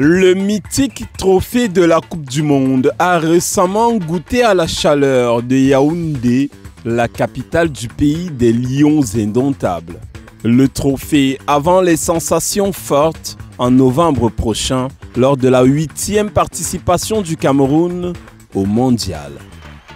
Le mythique trophée de la Coupe du Monde a récemment goûté à la chaleur de Yaoundé, la capitale du pays des lions indomptables. Le trophée avant les sensations fortes en novembre prochain lors de la 8e participation du Cameroun au Mondial.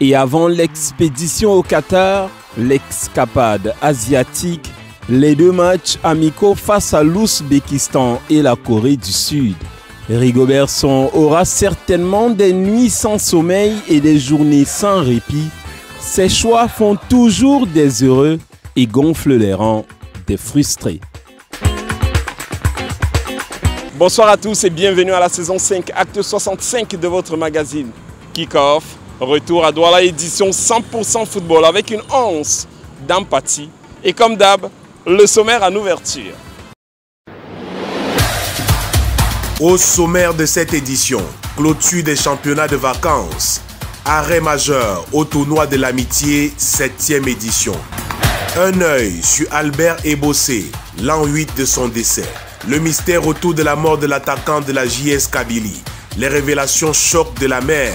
Et avant l'expédition au Qatar, l'excapade asiatique, les 2 matchs amicaux face à l'Ouzbékistan et la Corée du Sud. Rigobert Song aura certainement des nuits sans sommeil et des journées sans répit. Ses choix font toujours des heureux et gonflent les rangs des frustrés. Bonsoir à tous et bienvenue à la saison 5, acte 65 de votre magazine Kick-Off. Retour à Douala, édition 100% football avec une once d'empathie. Et comme d'hab, le sommaire en ouverture. Au sommaire de cette édition, clôture des championnats de vacances, arrêt majeur au tournoi de l'amitié, 7e édition. Un œil sur Albert Ebossé, l'an 8 de son décès. Le mystère autour de la mort de l'attaquant de la JS Kabylie. Les révélations choc de la mer.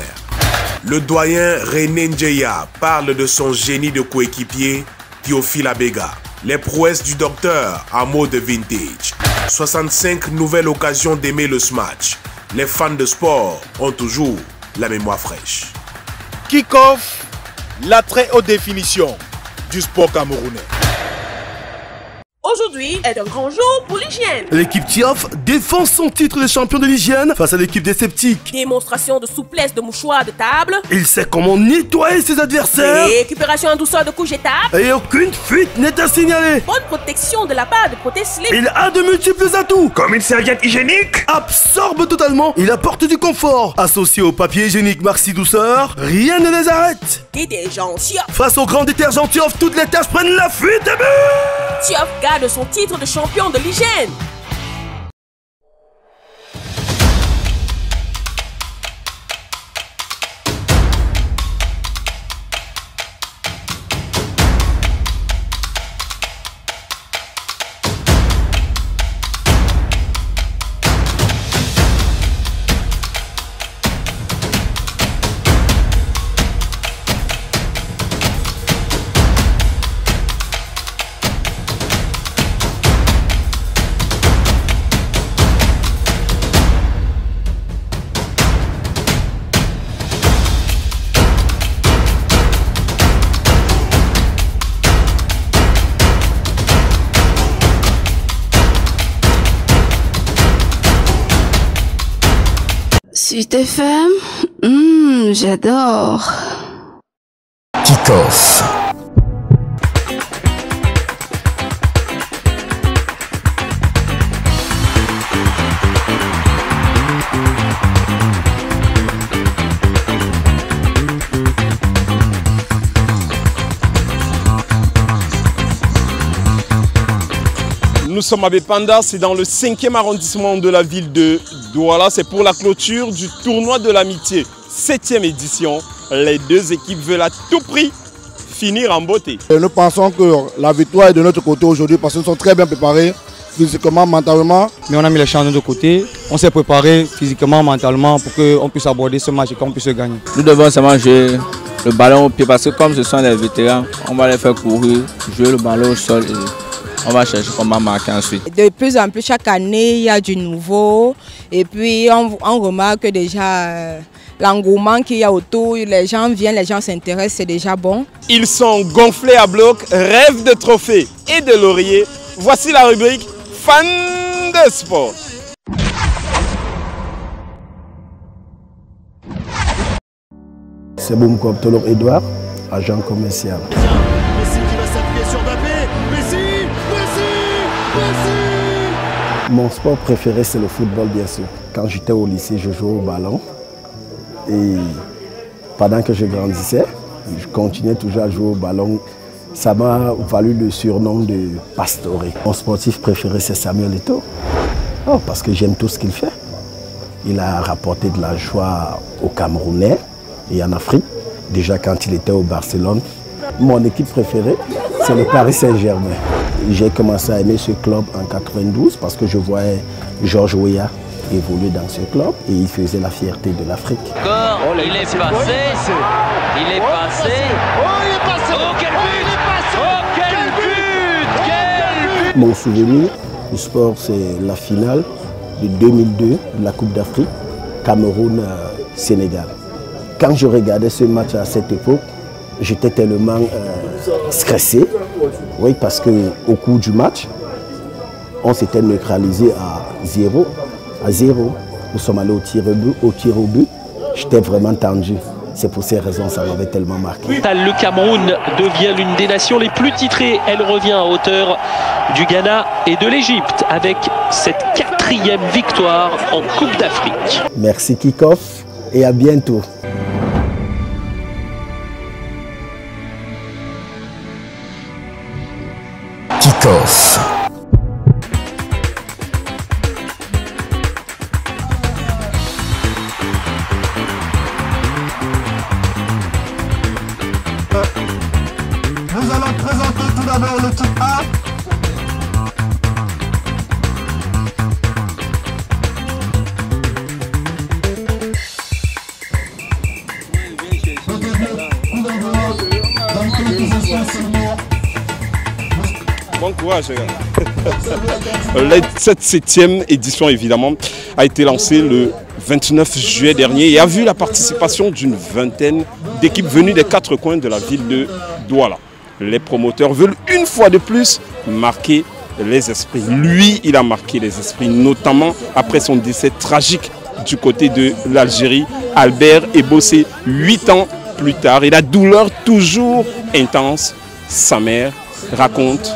Le doyen René Ndjeya parle de son génie de coéquipier, Théophile Abega. Les prouesses du docteur en mode vintage. 65 nouvelles occasions d'aimer le match. Les fans de sport ont toujours la mémoire fraîche. Kick-Off, la très haute définition du sport camerounais. Aujourd'hui est un grand jour pour l'hygiène. L'équipe TIAF défend son titre de champion de l'hygiène face à l'équipe des sceptiques. Démonstration de souplesse de mouchoirs de table. Il sait comment nettoyer ses adversaires. Récupération en douceur de couches jetables. Et aucune fuite n'est à signaler. Bonne protection de la part de protège-slip. Il a de multiples atouts. Comme une serviette hygiénique. Absorbe totalement. Il apporte du confort. Associé au papier hygiénique Maxi Douceur, rien ne les arrête. Détergent TIAF. Face au grand détergent TIAF, toutes les tâches prennent la fuite et but. TIAF garde son titre de champion de l'hygiène. Sud FM, j'adore. Kick-Off. Nous sommes à Bépanda, c'est dans le 5e arrondissement de la ville de Douala. C'est pour la clôture du tournoi de l'amitié, 7e édition. Les 2 équipes veulent à tout prix finir en beauté. Nous pensons que la victoire est de notre côté aujourd'hui parce que nous sommes très bien préparés, physiquement, mentalement. Mais on a mis les chances de notre côté, on s'est préparé physiquement, mentalement pour qu'on puisse aborder ce match et qu'on puisse gagner. Nous devons seulement jouer le ballon au pied parce que comme ce sont des vétérans, on va les faire courir, jouer le ballon au sol et on va chercher comment marquer ensuite. De plus en plus, chaque année, il y a du nouveau. Et puis, on remarque déjà l'engouement qu'il y a autour. Les gens viennent, les gens s'intéressent, c'est déjà bon. Ils sont gonflés à bloc, rêvent de trophées et de lauriers. Voici la rubrique Fan de sport. C'est Boum Koptolor Edouard, agent commercial. Mon sport préféré, c'est le football, bien sûr. Quand j'étais au lycée, je jouais au ballon. Et pendant que je grandissais, je continuais toujours à jouer au ballon. Ça m'a valu le surnom de Pastore. Mon sportif préféré, c'est Samuel Eto'o. Oh, parce que j'aime tout ce qu'il fait. Il a rapporté de la joie aux Camerounais et en Afrique. Déjà quand il était au Barcelone. Mon équipe préférée, c'est le Paris Saint-Germain. J'ai commencé à aimer ce club en 92 parce que je voyais Georges Weah évolué dans ce club et il faisait la fierté de l'Afrique. Il est passé. Il est passé. Oh, quel but! Oh, quel but! Mon souvenir du sport, c'est la finale de 2002 de la Coupe d'Afrique, Cameroun-Sénégal. Quand je regardais ce match à cette époque, j'étais tellement stressé, oui, parce qu'au cours du match, on s'était neutralisé à 0. Nous sommes allés au tir au but. J'étais vraiment tendu. C'est pour ces raisons que ça m'avait tellement marqué. Le Cameroun devient l'une des nations les plus titrées. Elle revient à hauteur du Ghana et de l'Égypte avec cette 4e victoire en Coupe d'Afrique. Merci Kickoff et à bientôt. Kickoff. Nous allons présenter tout d'abord le type A. Bon courage, les gars. Cette 7e édition, évidemment, a été lancée le 29 juillet dernier et a vu la participation d'une vingtaine d'équipes venues des 4 coins de la ville de Douala. Les promoteurs veulent une fois de plus marquer les esprits. Lui, il a marqué les esprits, notamment après son décès tragique du côté de l'Algérie. Albert est bossé 8 ans plus tard et la douleur toujours intense. Sa mère raconte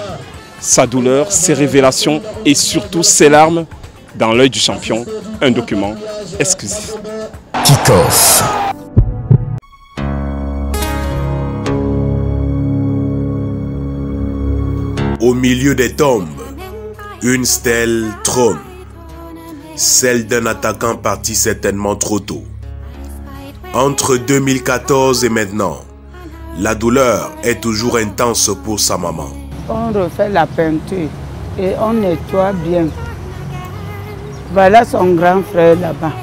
sa douleur, ses révélations et surtout ses larmes dans l'œil du champion. Un document exclusif. Kickoff. Au milieu des tombes, une stèle trône, celle d'un attaquant parti certainement trop tôt. Entre 2014 et maintenant, la douleur est toujours intense pour sa maman. On refait la peinture et on nettoie bien. Voilà son grand frère là-bas.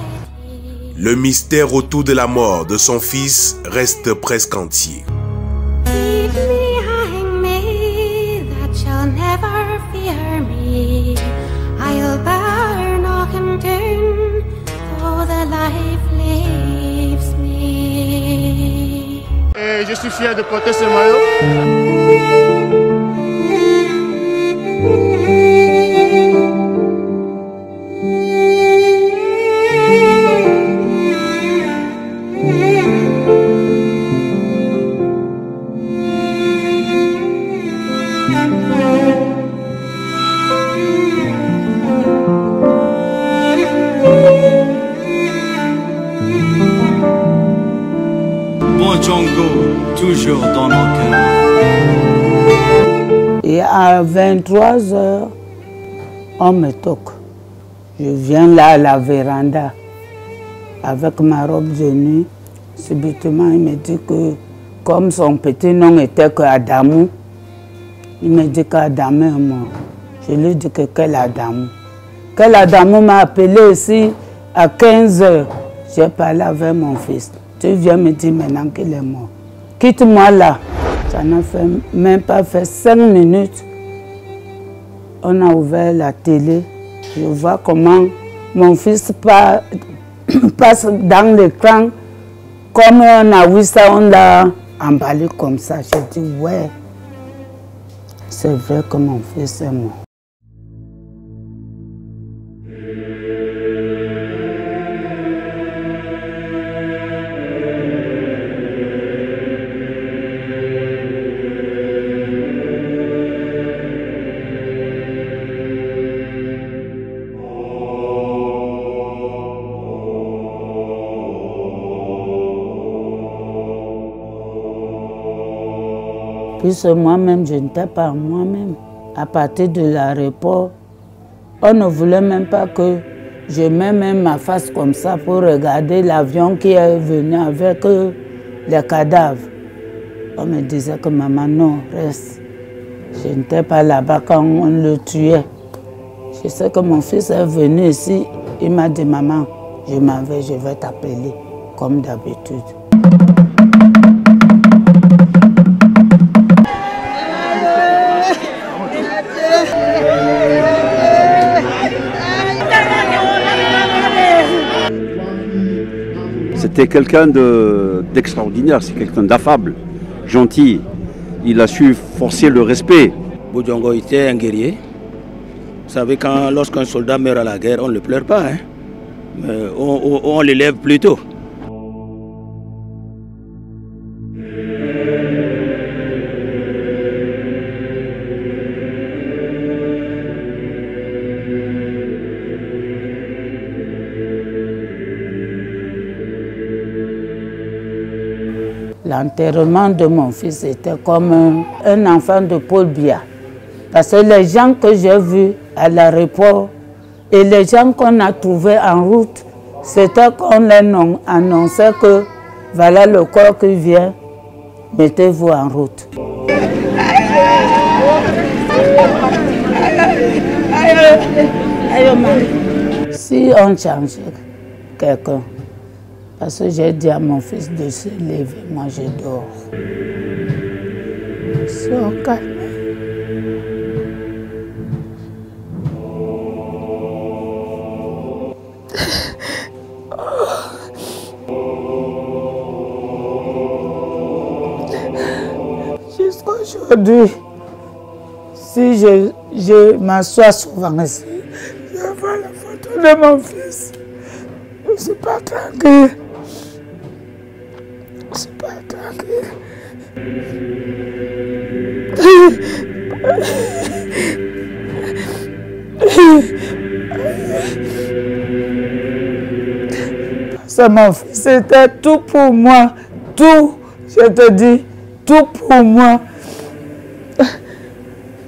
Le mystère autour de la mort de son fils reste presque entier. Et je suis fier de porter ce maillot. Toujours dans nos cœurs. Et à 23 h, on me toque. Je viens là à la véranda avec ma robe de nuit. Subitement, il me dit que comme son petit nom était que Adamou, il me dit qu'Adamou est mort. Je lui dis que quel Adamou. Quel Adamou m'a appelé ici à 15 h. J'ai parlé avec mon fils. Tu viens me dire maintenant qu'il est mort. Quitte-moi là. Ça n'a même pas fait 5 minutes. On a ouvert la télé. Je vois comment mon fils passe dans l'écran. Comme on a vu ça, on l'a emballé comme ça. J'ai dit, ouais, c'est vrai que mon fils est mort. Puisque moi-même, je n'étais pas moi-même. À partir de l'aéroport, on ne voulait même pas que je mette même ma face comme ça pour regarder l'avion qui est venu avec les cadavres. On me disait que maman, non, reste. Je n'étais pas là-bas quand on le tuait. Je sais que mon fils est venu ici Il m'a dit, maman, je m'en vais, je vais t'appeler comme d'habitude. C'était quelqu'un d'extraordinaire, c'est quelqu'un d'affable, gentil. Il a su forcer le respect. Boudjongo était un guerrier. Vous savez, lorsqu'un soldat meurt à la guerre, on ne le pleure pas, hein? Mais on l'élève plutôt. L'enterrement de mon fils était comme un enfant de Paul Biya. Parce que les gens que j'ai vus à l'aéroport et les gens qu'on a trouvés en route, c'était qu'on leur annonçait que voilà le corps qui vient, mettez-vous en route. Si on changeait quelqu'un, parce que j'ai dit à mon fils de se lever, moi je dors. Sois calme. Jusqu'aujourd'hui, si je m'assois souvent ici, je vois la photo de mon fils. Je ne suis pas tranquille. Je ne suis pas tranquille. C'est mon fils, c'était tout pour moi. Tout, je te dis, tout pour moi.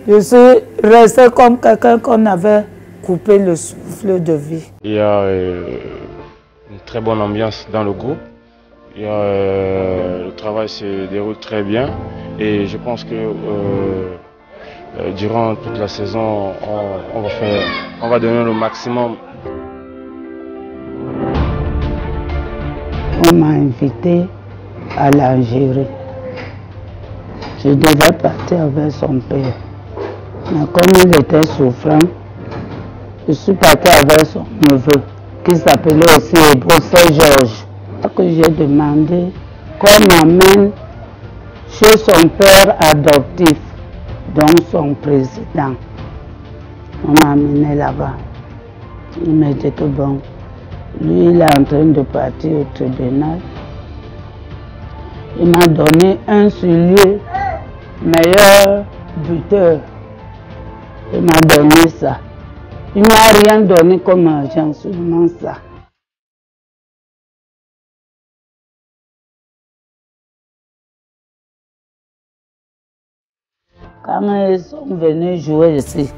Je suis restée comme quelqu'un qu'on avait coupé le souffle de vie. Il y a une très bonne ambiance dans le groupe. Le travail se déroule très bien et je pense que durant toute la saison, on va donner le maximum. On m'a invité à l'Algérie. Je devais partir avec son père. Mais comme il était souffrant, je suis partie avec son neveu, qui s'appelait aussi Brossel Georges. Que j'ai demandé qu'on m'amène chez son père adoptif, donc son président. On m'a amené là-bas. Il m'a dit que bon, lui il est en train de partir au tribunal. Il m'a donné un soulier, meilleur buteur. Il m'a donné ça. Il ne m'a rien donné comme argent, seulement ça. Quand ils sont venus jouer ici,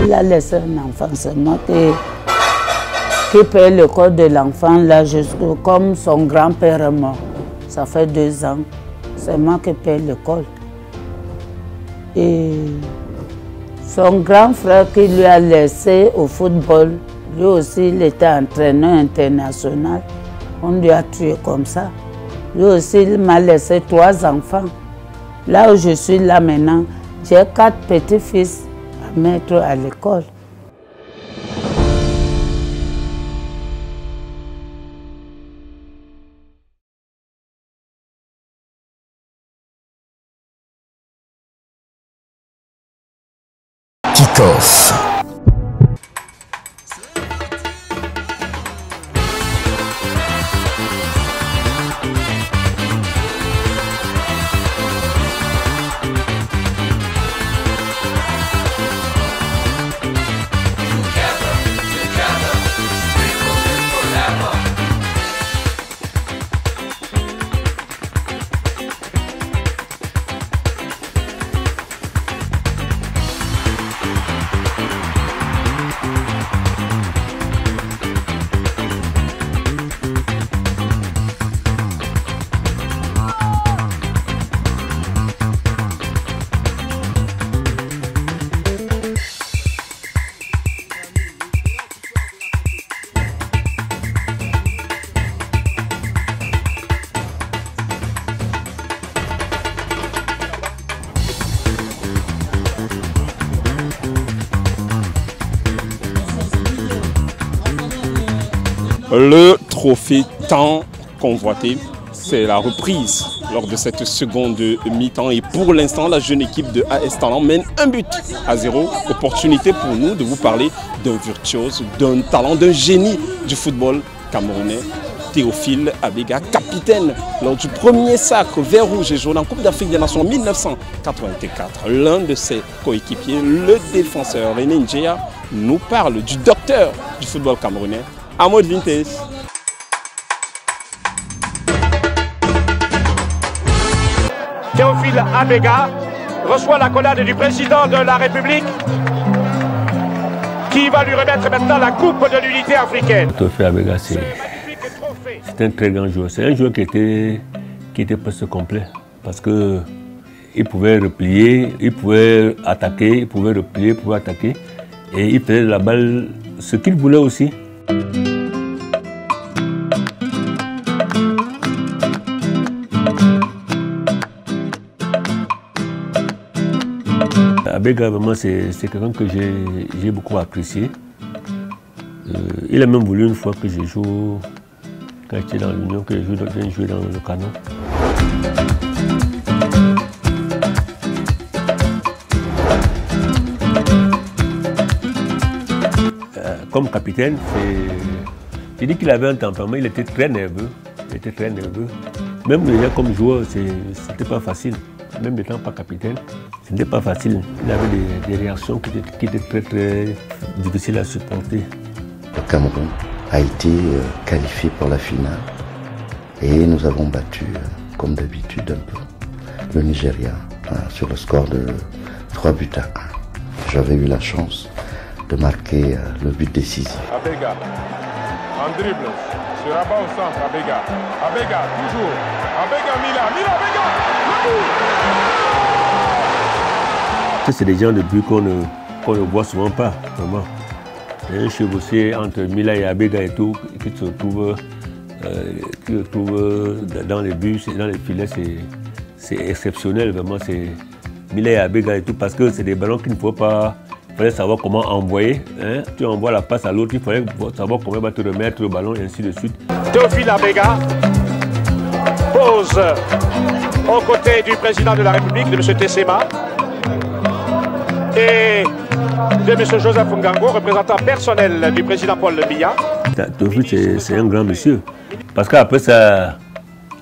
il a laissé un enfant, c'est moi qui paye le corps de l'enfant là, comme son grand-père est mort. Ça fait 2 ans, c'est moi qui paye l'école. Et son grand frère qui lui a laissé au football, lui aussi il était entraîneur international. On lui a tué comme ça. Lui aussi il m'a laissé 3 enfants. Là où je suis là maintenant, j'ai 4 petits-fils à mettre à l'école. Kick-off. Le trophée tant convoité, c'est la reprise lors de cette seconde mi-temps. Et pour l'instant, la jeune équipe de AS Talent mène 1-0. Opportunité pour nous de vous parler d'un virtuose, d'un talent, d'un génie du football camerounais. Théophile Abega, capitaine lors du premier sacre vert, rouge et jaune en Coupe d'Afrique des Nations 1984. L'un de ses coéquipiers, le défenseur René Ndjéa, nous parle du docteur du football camerounais, Amod Vintes. Théophile Abega reçoit l'accolade du président de la République qui va lui remettre maintenant la coupe de l'unité africaine. Théophile Abega, c'est un très grand joueur. C'est un joueur qui était presque complet parce qu'il pouvait replier, il pouvait attaquer, il pouvait replier, il pouvait attaquer et il faisait de la balle ce qu'il voulait aussi. Abega, vraiment, c'est quelqu'un que j'ai beaucoup apprécié. Il a même voulu une fois que je joue, quand j'étais dans l'Union, que je vienne jouer dans le Canon. Comme capitaine, j'ai dit qu'il avait un tempérament, il était très nerveux. Même déjà comme joueur, c'était pas facile. Même étant pas capitaine, ce n'était pas facile. Il avait des réactions qui étaient très très difficiles à supporter. Le Cameroun a été qualifié pour la finale et nous avons battu, comme d'habitude, un peu le Nigeria sur le score de 3-1. J'avais eu la chance de marquer le but décisif. Abega, en dribble, se rabat au centre, Abega. Abega, toujours. Abega, Mila, Abega, le but. C'est des gens de but qu'on ne voit souvent pas, vraiment. Il y a un chevauché entre Mila et Abega et tout, qui se retrouve dans les buts, dans les filets, c'est exceptionnel, vraiment. Mila et Abega et tout, parce que c'est des ballons qu'il ne faut pas. Il fallait savoir comment envoyer. Hein? Tu envoies la passe à l'autre, il fallait savoir comment va te remettre le ballon et ainsi de suite. Théophile Abega pose aux côtés du président de la République, de M. Tessema, et de M. Joseph Ngango, représentant personnel du président Paul Biya. Théophile, c'est un grand monsieur. Parce qu'après ça,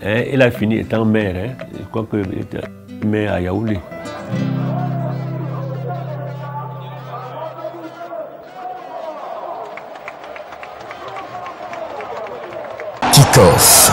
hein, il a fini étant maire. Hein? Je crois qu'il était maire à Yaoundé. Kick-off.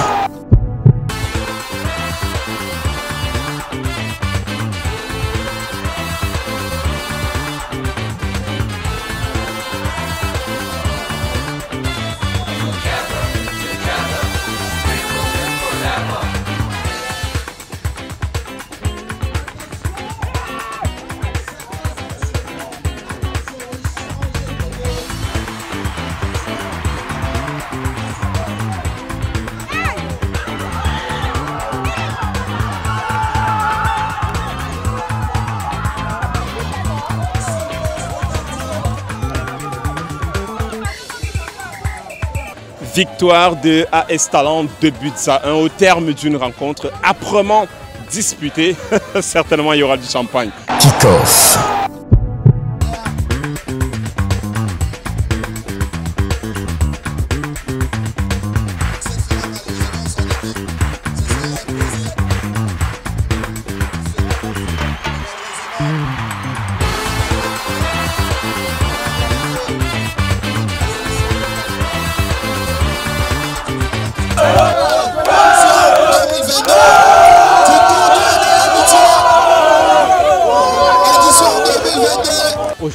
Victoire de AS Talent, 2-1 au terme d'une rencontre âprement disputée. Certainement, il y aura du champagne. Kick-off.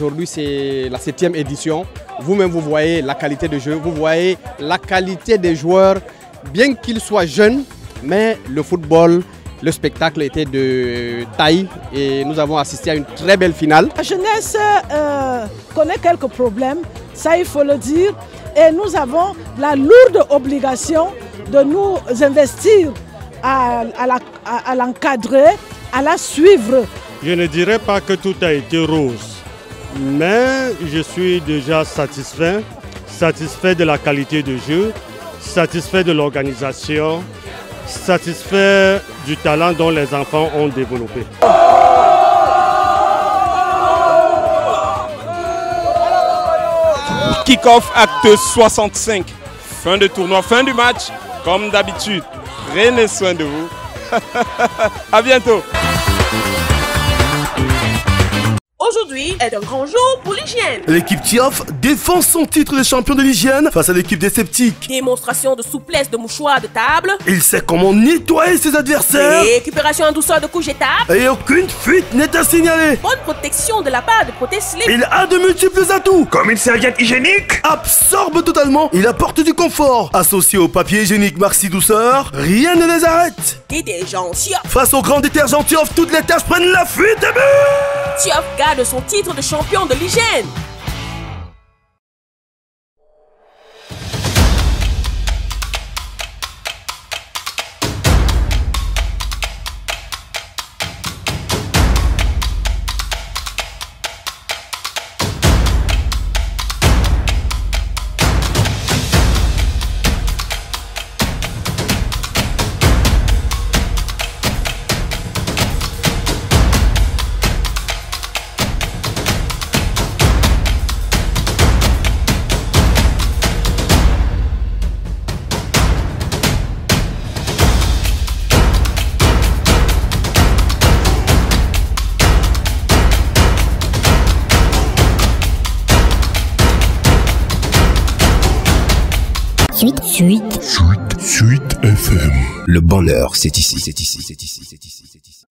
aujourd'hui c'est la 7e édition. Vous-même vous voyez la qualité de jeu, vous voyez la qualité des joueurs, bien qu'ils soient jeunes, mais le football, le spectacle était de taille et nous avons assisté à une très belle finale. La jeunesse connaît quelques problèmes, ça il faut le dire, et nous avons la lourde obligation de nous investir à l'encadrer, à la suivre. Je ne dirais pas que tout a été rose, mais je suis déjà satisfait de la qualité de jeu, satisfait de l'organisation, satisfait du talent dont les enfants ont développé. Kick-off acte 65. Fin de tournoi, fin du match. Comme d'habitude, prenez soin de vous. À bientôt. Aujourd'hui est un grand jour pour l'hygiène. L'équipe Tiof défend son titre de champion de l'hygiène face à l'équipe des sceptiques. Démonstration de souplesse de mouchoirs de table. Il sait comment nettoyer ses adversaires. Récupération en douceur de couches et tables. Et aucune fuite n'est à signaler. Bonne protection de la part de Proteslip. Il a de multiples atouts. Comme une serviette hygiénique. Absorbe totalement. Il apporte du confort. Associé au papier hygiénique Maxi Douceur, rien ne les arrête. Détergent Tiof. Face au grand détergent Tiof, toutes les tâches prennent la fuite et but. Tiof garde son titre de champion de l'hygiène. Suite FM. Le bonheur, c'est ici, c'est ici, c'est ici, c'est ici, c'est ici.